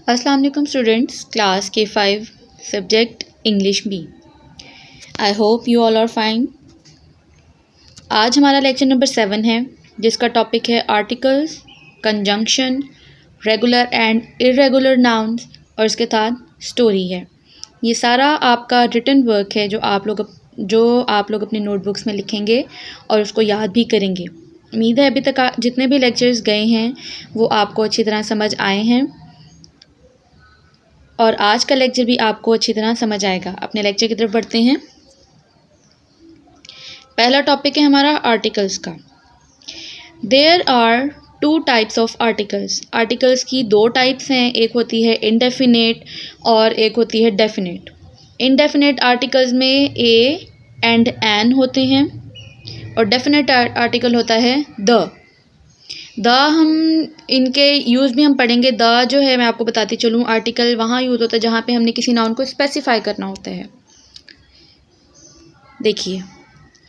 अस्सलाम वालेकुम students, class के 5 subject English B. I hope you all are fine. आज हमारा लेक्चर नंबर 7 है, जिसका टॉपिक है articles, conjunction, regular and irregular nouns और इसके साथ स्टोरी है। ये सारा आपका रिटन वर्क है जो आप लोग अपनी नोटबुक्स में लिखेंगे और उसको याद भी करेंगे। उम्मीद है अभी तक जितने भी लेक्चर्स गए हैं वो आपको अच्छी तरह समझ आए हैं और आज का लेक्चर भी आपको अच्छी तरह समझ आएगा। अपने लेक्चर की तरफ बढ़ते हैं। पहला टॉपिक है हमारा आर्टिकल्स का। There are 2 types of articles. Articles की 2 टाइप्स हैं, एक होती है इनडेफिनेट और एक होती है डेफिनेट। इनडेफिनेट आर्टिकल्स में ए एंड एन होते हैं और डेफिनेट आर्टिकल होता है द। हम इनके यूज़ भी हम पढ़ेंगे। द जो है मैं आपको बताती चलूँ, आर्टिकल वहाँ यूज़ होता है जहाँ पे हमने किसी नाउन को स्पेसिफाई करना होता है। देखिए,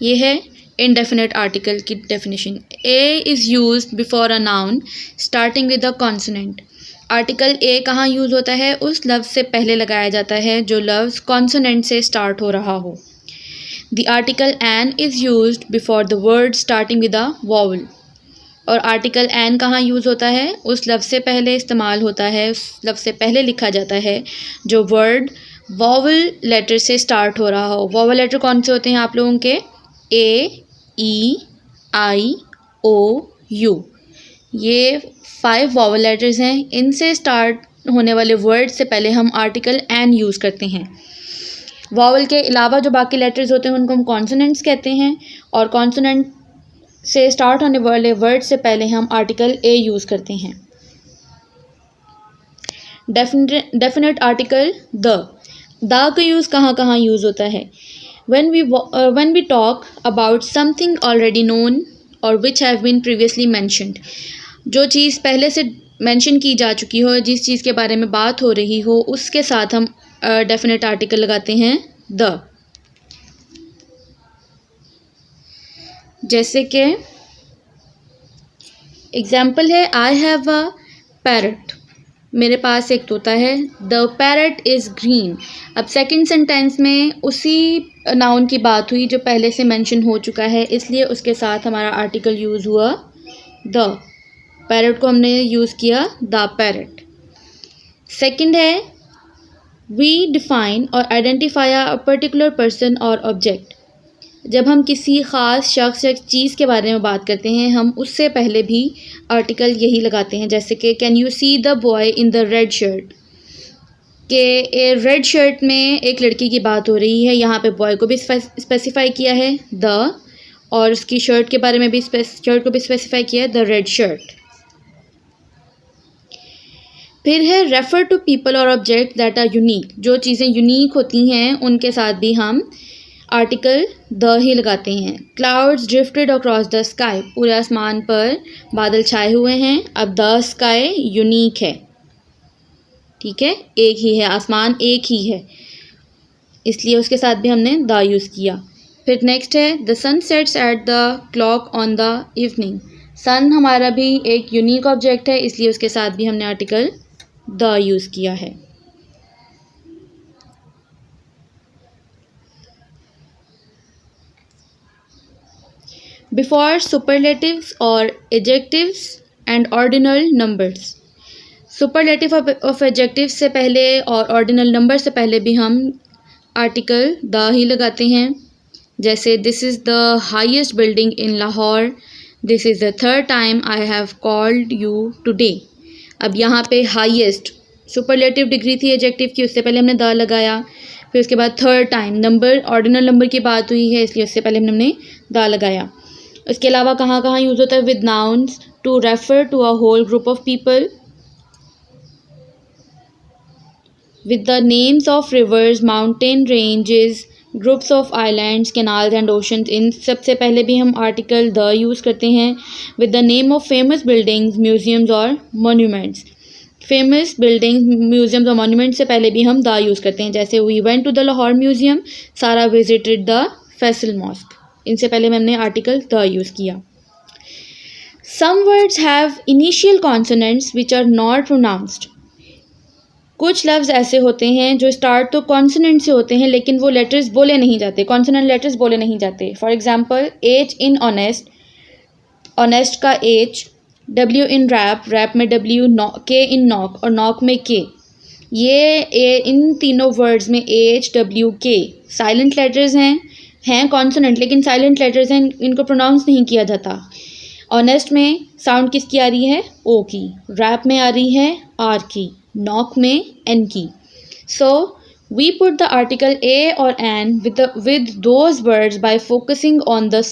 ये है इनडेफिनेट आर्टिकल की definition. A is used before a noun starting with a consonant. Article a कहाँ यूज़ होता है? उस लफ्ज़ से पहले लगाया जाता है जो लफ्ज़ कॉन्सोनेंट से स्टार्ट हो रहा हो। The article an is used before the word starting with a vowel. और आर्टिकल एन कहाँ यूज़ होता है? उस लफ्ज़ से पहले इस्तेमाल होता है, उस लफ्ज़ से पहले लिखा जाता है जो वर्ड वॉवल लेटर से स्टार्ट हो रहा हो। वॉवल लेटर कौन से होते हैं आप लोगों के? ए, ई, आई, ओ, यू। ये 5 वॉवल लेटर्स हैं। इनसे स्टार्ट होने वाले वर्ड से पहले हम आर्टिकल एन यूज़ करते हैं। वॉवल के अलावा जो बाकी लेटर्स होते हैं उनको हम कॉन्सोनेंट्स कहते हैं और कॉन्सोनेंट से स्टार्ट होने वाले वर्ड से पहले हम आर्टिकल ए यूज़ करते हैं। डेफिनेट आर्टिकल द का यूज़ कहाँ कहाँ यूज़ होता है? when we talk about something already known or which have been previously mentioned। जो चीज़ पहले से मेंशन की जा चुकी हो, जिस चीज़ के बारे में बात हो रही हो, उसके साथ हम डेफिनेट आर्टिकल लगाते हैं द। जैसे कि एग्जाम्पल है, आई हैव अ पैरट। मेरे पास एक तोता है। The parrot is green. अब सेकंड सेंटेंस में उसी नाउन की बात हुई जो पहले से मेंशन हो चुका है, इसलिए उसके साथ हमारा आर्टिकल यूज़ हुआ द। पैरट को हमने यूज़ किया द पैरट। सेकंड है, वी डिफाइन और आइडेंटिफाई अ पर्टिकुलर पर्सन और ऑब्जेक्ट। जब हम किसी ख़ास शख्स या चीज़ के बारे में बात करते हैं, हम उससे पहले भी आर्टिकल यही लगाते हैं। जैसे कि can you see the boy in the red shirt, के रेड शर्ट में एक लड़की की बात हो रही है। यहाँ पे बॉय को भी स्पेसिफाई किया है द और उसकी शर्ट के बारे में भी शर्ट को भी स्पेसिफाई किया है द रेड शर्ट। फिर है रेफर टू पीपल और ऑब्जेक्ट दैट आर यूनिक। जो चीज़ें यूनिक होती हैं उनके साथ भी हम आर्टिकल द ही लगाते हैं। Clouds drifted across the sky. पूरे आसमान पर बादल छाए हुए हैं। अब द स्काई यूनिक है, ठीक है, एक ही है, आसमान एक ही है, इसलिए उसके साथ भी हमने द यूज़ किया। फिर नेक्स्ट है, the sun sets at the clock on the evening. Sun हमारा भी एक यूनिक ऑब्जेक्ट है, इसलिए उसके साथ भी हमने आर्टिकल द यूज़ किया है। बिफोर सुपरलेटिव्स और adjectives and ordinal numbers. Superlative of adjectives से पहले और ऑर्डिनल नंबर से पहले भी हम आर्टिकल द ही लगाते हैं। जैसे this is the highest building in Lahore. This is the third time I have called you today. अब यहाँ पे हाईएस्ट सुपरलेटिव डिग्री थी एडजेक्टिव की, उससे पहले हमने द लगाया। फिर उसके बाद third time number, ordinal number की बात हुई है, इसलिए उससे पहले हमने द लगाया। उसके अलावा कहाँ कहाँ यूज़ होता है? With nouns to refer to a whole group of people, with the names of rivers, mountain ranges, groups of islands, canals and oceans। इन सबसे पहले भी हम आर्टिकल द यूज़ करते हैं। with the name of famous buildings, museums और monuments। Famous building, museums और monument से पहले भी हम द यूज़ करते हैं। जैसे we went to the Lahore museum, Sara visited the Faisal mosque. इनसे पहले हमने आर्टिकल द यूज़ किया। Some words have initial consonants which are not pronounced। कुछ लफ्ज़ ऐसे होते हैं जो स्टार्ट तो कॉन्सोनेंट से होते हैं लेकिन वो लेटर्स बोले नहीं जाते, कॉन्सोनेंट लेटर्स बोले नहीं जाते। For example H in honest, honest का H, W in rap, rap में डब्ल्यू, के इन नॉक और नॉक में के। इन तीनों वर्ड्स में एच डब्ल्यू के साइलेंट लेटर्स हैं कॉन्सोनेंट लेकिन साइलेंट लेटर्स हैं, इनको प्रोनाउंस नहीं किया जाता। ऑनेस्ट में साउंड किसकी आ रही है? ओ की। रैप में आ रही है आर की। नॉक में एन की। So we put the article a और an with those words by focusing on the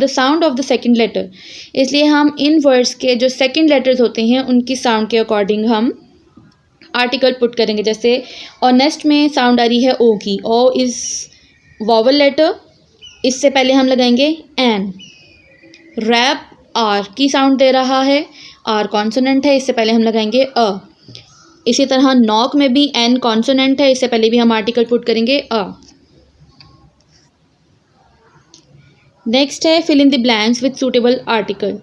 sound of the second letter। इसलिए हम इन वर्ड्स के जो सेकंड लेटर्स होते हैं उनकी साउंड के अकॉर्डिंग हम आर्टिकल पुट करेंगे। जैसे ऑनेस्ट में साउंड आ रही है ओ की, ओ इज़ वॉवल लेटर, इससे पहले हम लगाएंगे एन। रैप आर की साउंड दे रहा है, आर कॉन्सोनेंट है, इससे पहले हम लगाएंगे अ। इसी तरह नॉक में भी एन कॉन्सोनेंट है, इससे पहले भी हम आर्टिकल पुट करेंगे अ। नेक्स्ट है fill in the blanks with suitable article.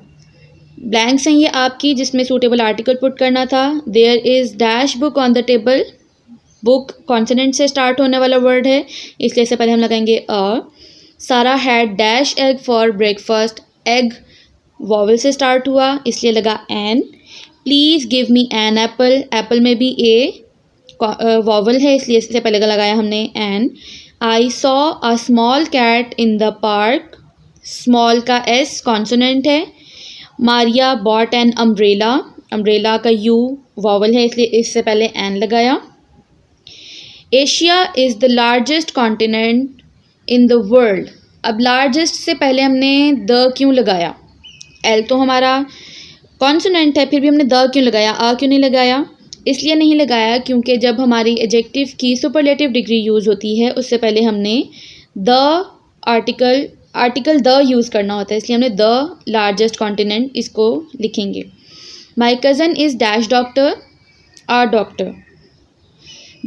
Blanks हैं ये आपकी जिसमें सूटेबल आर्टिकल पुट करना था। There is dash book on the table, book consonant से स्टार्ट होने वाला वर्ड है, इसलिए इससे पहले हम लगाएंगे a. Sara had dash egg for breakfast, egg vowel से स्टार्ट हुआ इसलिए लगा an. Please give me an apple, apple में भी ए वॉवल है इसलिए इससे पहले का लगाया हमने an. I saw a small cat in the park, small का एस कॉन्सोनेंट है। Maria bought an umbrella, umbrella का यू वॉवल है इसलिए इससे पहले एन लगाया। Asia is the largest continent in the world, अब लार्जेस्ट से पहले हमने द क्यों लगाया? एल तो हमारा कॉन्सोनेंट है, फिर भी हमने द क्यों लगाया, आ क्यों नहीं लगाया? इसलिए नहीं लगाया क्योंकि जब हमारी एडजेक्टिव की सुपरलेटिव डिग्री यूज़ होती है उससे पहले हमने द आर्टिकल द यूज़ करना होता है, इसलिए हमने द लार्जेस्ट कॉन्टिनेंट इसको लिखेंगे। My cousin is dash doctor, a doctor.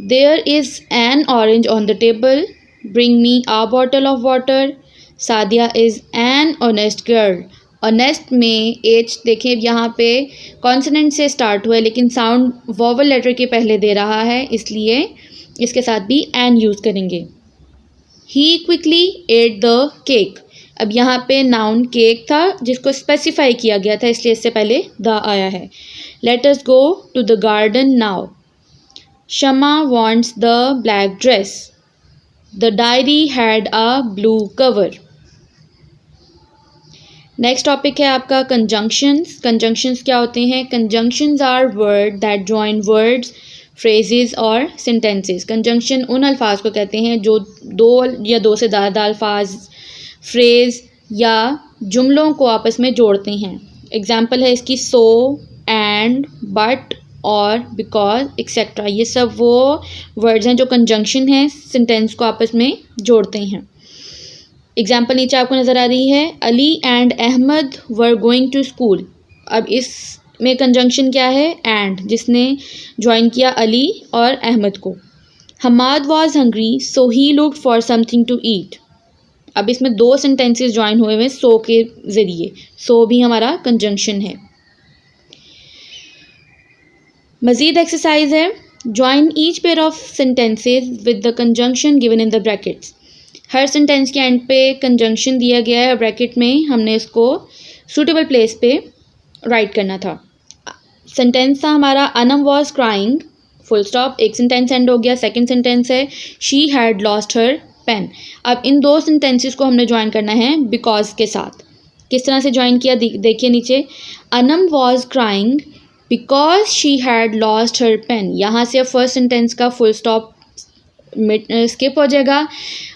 There is an orange on the table, bring me a bottle of water. Sadia is an honest girl, honest में H देखें यहाँ पे कॉन्सोनेंट से स्टार्ट हुआ है लेकिन साउंड वॉवल लेटर के पहले दे रहा है इसलिए इसके साथ भी एन यूज़ करेंगे। ही क्विकली एट द केक, अब यहाँ पे नाउन केक था जिसको स्पेसिफाई किया गया था इसलिए इससे पहले द आया है। Let us go to the garden now. Shama wants the black dress, the diary had a blue cover. Next topic है आपका कंजंक्शंस। कंजंक्शंस क्या होते हैं? Conjunctions are word that join words, phrases और सेंटेंसेस। कंजंक्शन उन अल्फाज को कहते हैं जो दो या दो से ज़्यादा अल्फाज, फ्रेज या जुमलों को आपस में जोड़ते हैं। एग्जाम्पल है इसकी सो, एंड, बट और बिकॉज एक्सेट्रा, ये सब वो वर्ड्स हैं जो कंजंक्शन हैं, सेंटेंस को आपस में जोड़ते हैं। एग्जाम्पल नीचे आपको नज़र आ रही है, Ali and Ahmad were going to school. अब इसमें कंजंक्शन क्या है? एंड, जिसने ज्वाइन किया अली और अहमद को। Hamad was hungry so he looked for something to eat. अब इसमें दो सेंटेंसेस ज्वाइन हुए हुए सो के ज़रिए, सो भी हमारा कंजंक्शन है। मज़ीद एक्सरसाइज है, join each pair of sentences with the conjunction given in the brackets. Her sentence के एंड पे कंजंक्शन दिया गया है, ब्रैकेट में हमने इसको सूटेबल प्लेस पे राइट करना था। सेंटेंस था हमारा Anam was crying, full stop, एक सेंटेंस एंड हो गया। सेकंड सेंटेंस है she had lost her pen. अब इन दो सेंटेंसेस को हमने ज्वाइन करना है बिकॉज के साथ। किस तरह से ज्वाइन किया देखिए नीचे, Anam was crying because she had lost her pen. यहाँ से अब फर्स्ट सेंटेंस का फुल स्टॉप स्किप हो जाएगा,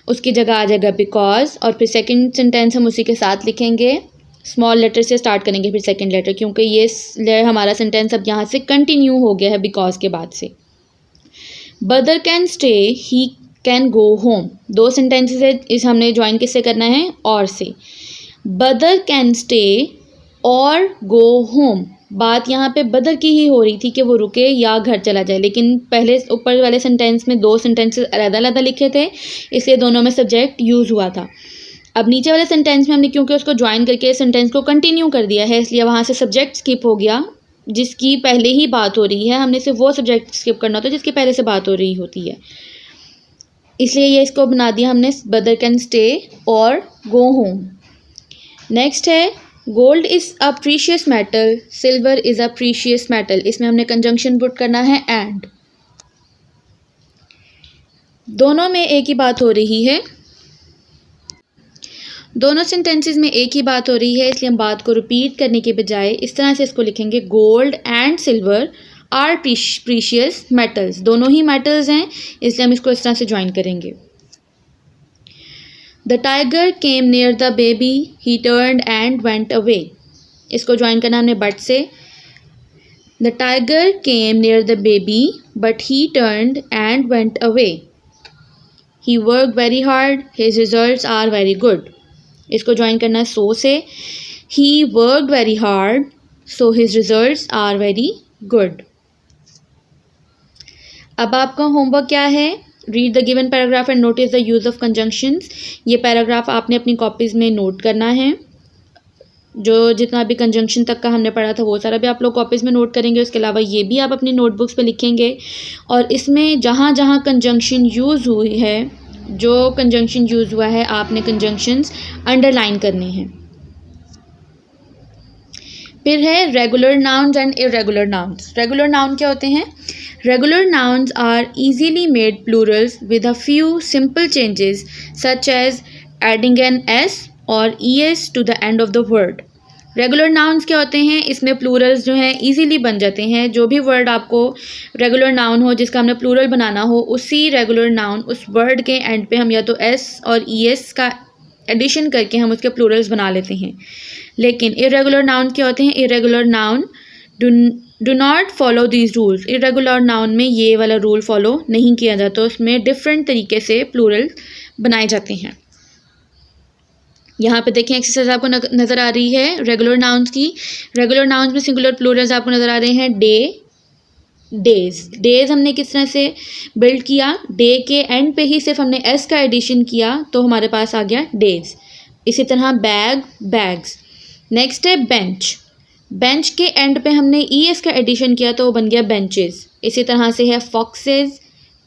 उसकी जगह आ जाएगा बिकॉज, और फिर सेकंड सेंटेंस हम उसी के साथ लिखेंगे, स्मॉल लेटर से स्टार्ट करेंगे फिर सेकंड लेटर, क्योंकि ये हमारा सेंटेंस अब यहाँ से कंटिन्यू हो गया है बिकॉज के बाद से। बदर can stay, he can go home. दो सेंटेंसेस है, इस हमने ज्वाइन किससे करना है? और से। बदर कैन स्टे और गो होम, बात यहाँ पे बदर की ही हो रही थी कि वो रुके या घर चला जाए, लेकिन पहले ऊपर वाले सेंटेंस में दो सेंटेंसेस अलग अलग लिखे थे इसलिए दोनों में सब्जेक्ट यूज़ हुआ था। अब नीचे वाले सेंटेंस में हमने क्योंकि उसको ज्वाइन करके सेंटेंस को कंटिन्यू कर दिया है इसलिए वहाँ से सब्जेक्ट स्किप हो गया, जिसकी पहले ही बात हो रही है, हमने सिर्फ वो सब्जेक्ट स्किप करना होता है जिसकी पहले से बात हो रही होती है, इसलिए ये इसको बना दिया हमने ब्रदर कैन स्टे और गो होम। नेक्स्ट है gold is a precious metal, silver is a precious metal. इसमें हमने कंजंक्शन पुट करना है एंड। दोनों में एक ही बात हो रही है, दोनों सेंटेंसेस में एक ही बात हो रही है, इसलिए हम बात को रिपीट करने के बजाय इस तरह से इसको लिखेंगे, gold and silver are precious metals. दोनों ही मेटल्स हैं, इसलिए हम इसको इस तरह से ज्वाइन करेंगे। The tiger came near the baby, he turned and went away. इसको ज्वाइन करना हमने बट से। The tiger came near the baby but he turned and went away. He work very hard, his results are very good. इसको join करना है so से। He work very hard so his results are very good. अब आपका homework क्या है? Read the given paragraph and notice the use of conjunctions. ये paragraph आपने अपनी कॉपीज़ में नोट करना है। जो जितना भी कंजंक्शन तक का हमने पढ़ा था वो सारा भी आप लोग कॉपीज़ में नोट करेंगे। उसके अलावा ये भी आप अपनी नोटबुक्स पे लिखेंगे और इसमें जहाँ जहाँ कंजंक्शन यूज़ हुई है, जो कंजंक्शन यूज़ हुआ है, आपने कंजंक्शंस अंडरलाइन करने हैं। फिर है regular nouns and irregular nouns. Regular noun क्या होते हैं? Regular nouns are easily made plurals with a few simple changes such as adding an s or es to the end of the word. Regular nouns क्या होते हैं? इसमें Plurals जो हैं easily बन जाते हैं। जो भी वर्ड आपको रेगुलर नाउन हो जिसका हमने प्लूरल बनाना हो, उसी रेगुलर नाउन उस वर्ड के एंड पे हम या तो एस और es का एडिशन करके हम उसके प्लूरल्स बना लेते हैं। लेकिन इरेगुलर नाउन क्या होते हैं? Irregular noun do not follow these rules. Irregular noun में ये वाला रूल फॉलो नहीं किया जाता, उसमें डिफरेंट तरीके से प्लूरल बनाए जाते हैं। यहाँ पे देखें एक्सरसाइज आपको नज़र आ रही है रेगुलर नाउन्स की। रेगुलर नाउन्स में सिंगुलर प्लूरल्स आपको नज़र आ रहे हैं। Day, days. डेज हमने किस तरह से बिल्ड किया? डे के एंड पे ही सिर्फ हमने एस का एडिशन किया तो हमारे पास आ गया डेज। इसी तरह बैग, बैग्स। नेक्स्ट है बेंच। बेंच के एंड पे हमने ई एस का एडिशन किया तो वो बन गया बेंचेस। इसी तरह से है foxes,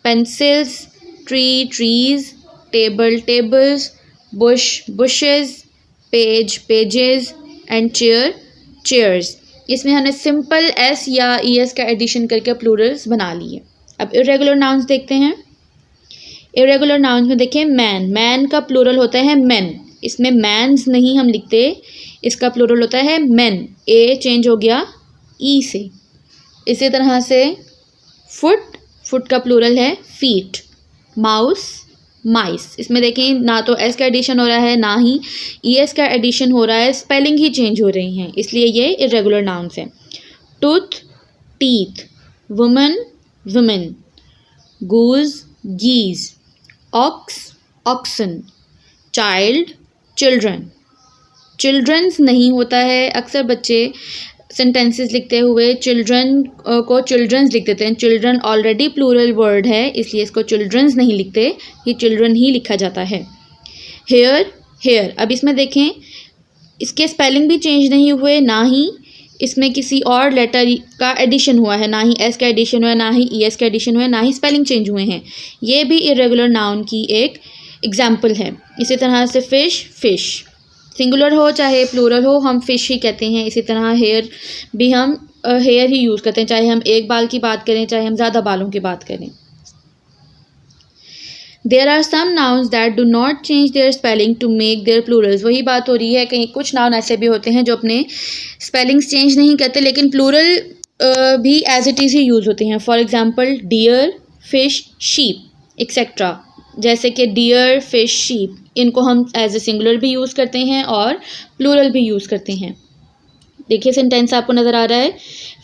pencils, tree, trees, table, tables, Bush, bushes, page, pages and chair, chairs. इसमें हमने सिंपल एस या ई एस का एडिशन करके प्लूरल्स बना लिए। अब इरेगुलर नाउन्स देखते हैं। इरेगुलर नाउन्स में देखें मैन। मैन का प्लूरल होता है मेन। इसमें मैन्स नहीं हम लिखते, इसका प्लूरल होता है मेन। ए चेंज हो गया ई से। इसी तरह से फुट, फुट का प्लूरल है फीट। माउस, माइस। इसमें देखें ना तो एस का एडिशन हो रहा है ना ही ई एस का एडिशन हो रहा है, स्पेलिंग ही चेंज हो रही हैं, इसलिए ये इरेगुलर नाउन्स हैं। Tooth, teeth. Woman, women. Goose, geese. Ox, oxen. Child, children. Childrens नहीं होता है, अक्सर बच्चे सेंटेंसेस लिखते हुए चिल्ड्रन को चिल्ड्रंस लिख देते हैं। चिल्ड्रन ऑलरेडी प्लूरल वर्ड है, इसलिए इसको चिल्ड्रंस नहीं लिखते, ये चिल्ड्रन ही लिखा जाता है। Hair, hair. अब इसमें देखें इसके स्पेलिंग भी चेंज नहीं हुए, ना ही इसमें किसी और लेटर का एडिशन हुआ है, ना ही एस का एडिशन हुआ है, ना ही ई एस का एडिशन हुआ है, ना ही स्पेलिंग चेंज हुए हैं। ये भी इरेगुलर नाउन की एक एग्जाम्पल है। इसी तरह से फिश, फिश। सिंगुलर हो चाहे प्लूरल हो हम फ़िश ही कहते हैं। इसी तरह हेयर भी हम हेयर ही यूज़ करते हैं, चाहे हम एक बाल की बात करें चाहे हम ज़्यादा बालों की बात करें। There are some nouns that do not change their spelling to make their plurals. वही बात हो रही है, कहीं कुछ नाउन ऐसे भी होते हैं जो अपने स्पेलिंग्स चेंज नहीं करते लेकिन प्लूरल भी एज इट इज़ ही यूज़ होते हैं। For example deer, fish, sheep etcetera. जैसे कि डियर, फिश, शीप, इनको हम एज ए सिंगुलर भी यूज़ करते हैं और प्लूरल भी यूज़ करते हैं। देखिए सेंटेंस आपको नज़र आ रहा है।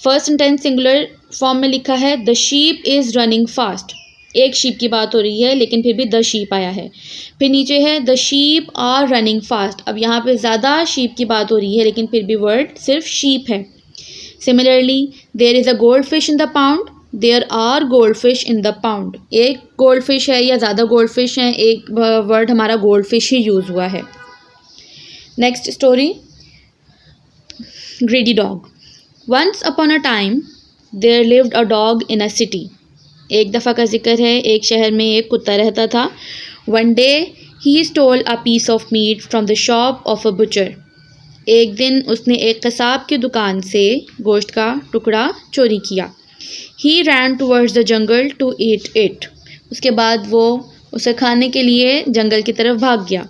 फर्स्ट सेंटेंस सिंगुलर फॉर्म में लिखा है, the sheep is running fast. एक शीप की बात हो रही है लेकिन फिर भी द शीप आया है। फिर नीचे है the sheep are running fast. अब यहाँ पे ज़्यादा शीप की बात हो रही है लेकिन फिर भी वर्ड सिर्फ शीप है। Similarly there is a gold fish in the pound, there are gold fish in the pound. एक गोल्ड फिश है या ज़्यादा गोल्ड फिश हैं, एक वर्ड हमारा गोल्ड फिश ही यूज़ हुआ है। Next story, greedy dog. Once upon a time there lived a dog in a city. एक दफ़ा का जिक्र है, एक शहर में एक कुत्ता रहता था। One day he stole a piece of meat from the shop of a butcher. एक दिन उसने एक कसाब की दुकान से गोश्त का टुकड़ा चोरी किया। He ran towards the jungle to eat it. उसके बाद वो उसे खाने के लिए जंगल की तरफ भाग गया।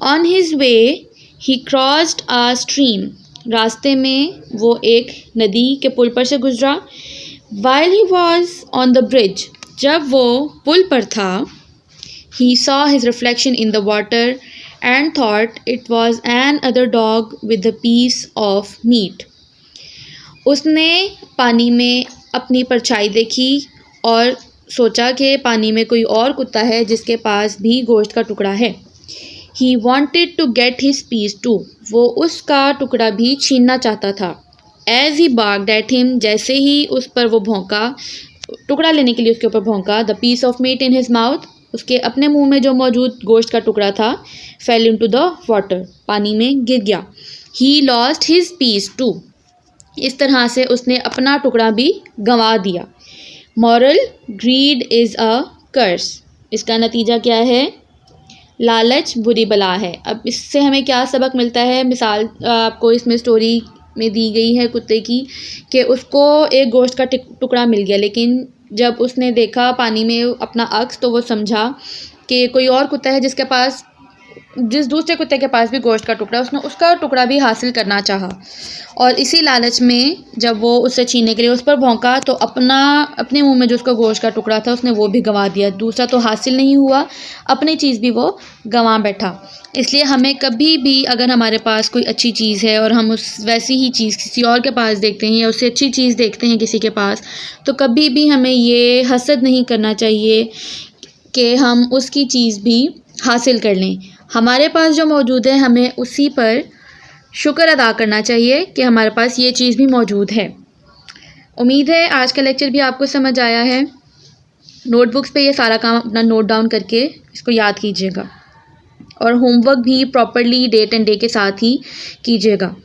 On his way he crossed a stream. रास्ते में वो एक नदी के पुल पर से गुजरा। While he was on the bridge, जब वो पुल पर था, he saw his reflection in the water and thought it was an other dog with a piece of meat. उसने पानी में अपनी परछाई देखी और सोचा कि पानी में कोई और कुत्ता है जिसके पास भी गोश्त का टुकड़ा है। He wanted to get his piece too. वो उसका टुकड़ा भी छीनना चाहता था। As he barked at him, जैसे ही उस पर वो भौंका, टुकड़ा लेने के लिए उसके ऊपर भौंका, the piece of meat in his mouth, उसके अपने मुंह में जो मौजूद गोश्त का टुकड़ा था, फेल इनटू द वाटर, पानी में गिर गया। He lost his piece too. इस तरह से उसने अपना टुकड़ा भी गंवा दिया। Moral, greed is a curse. इसका नतीजा क्या है? लालच बुरी बला है। अब इससे हमें क्या सबक मिलता है? मिसाल आपको इसमें स्टोरी में दी गई है कुत्ते की कि उसको एक गोश्त का टुकड़ा मिल गया, लेकिन जब उसने देखा पानी में अपना अक्स तो वो समझा कि कोई और कुत्ता है जिस दूसरे कुत्ते के पास भी गोश्त का टुकड़ा, उसने उसका टुकड़ा भी हासिल करना चाहा और इसी लालच में जब वो उससे छीनने के लिए उस पर भौंका तो अपने मुंह में जो उसका गोश्त का टुकड़ा था उसने वो भी गंवा दिया। दूसरा तो हासिल नहीं हुआ, अपनी चीज़ भी वो गंवा बैठा। इसलिए हमें कभी भी अगर हमारे पास कोई अच्छी चीज़ है और हम उस वैसी ही चीज़ किसी और के पास देखते हैं या उससे अच्छी चीज़ देखते हैं किसी के पास, तो कभी भी हमें ये हसद नहीं करना चाहिए कि हम उसकी चीज़ भी हासिल कर लें। हमारे पास जो मौजूद है हमें उसी पर शुक्र अदा करना चाहिए कि हमारे पास ये चीज़ भी मौजूद है। उम्मीद है आज का लेक्चर भी आपको समझ आया है। नोटबुक्स पे ये सारा काम अपना नोट डाउन करके इसको याद कीजिएगा और होमवर्क भी प्रॉपरली डेट एंड डे के साथ ही कीजिएगा।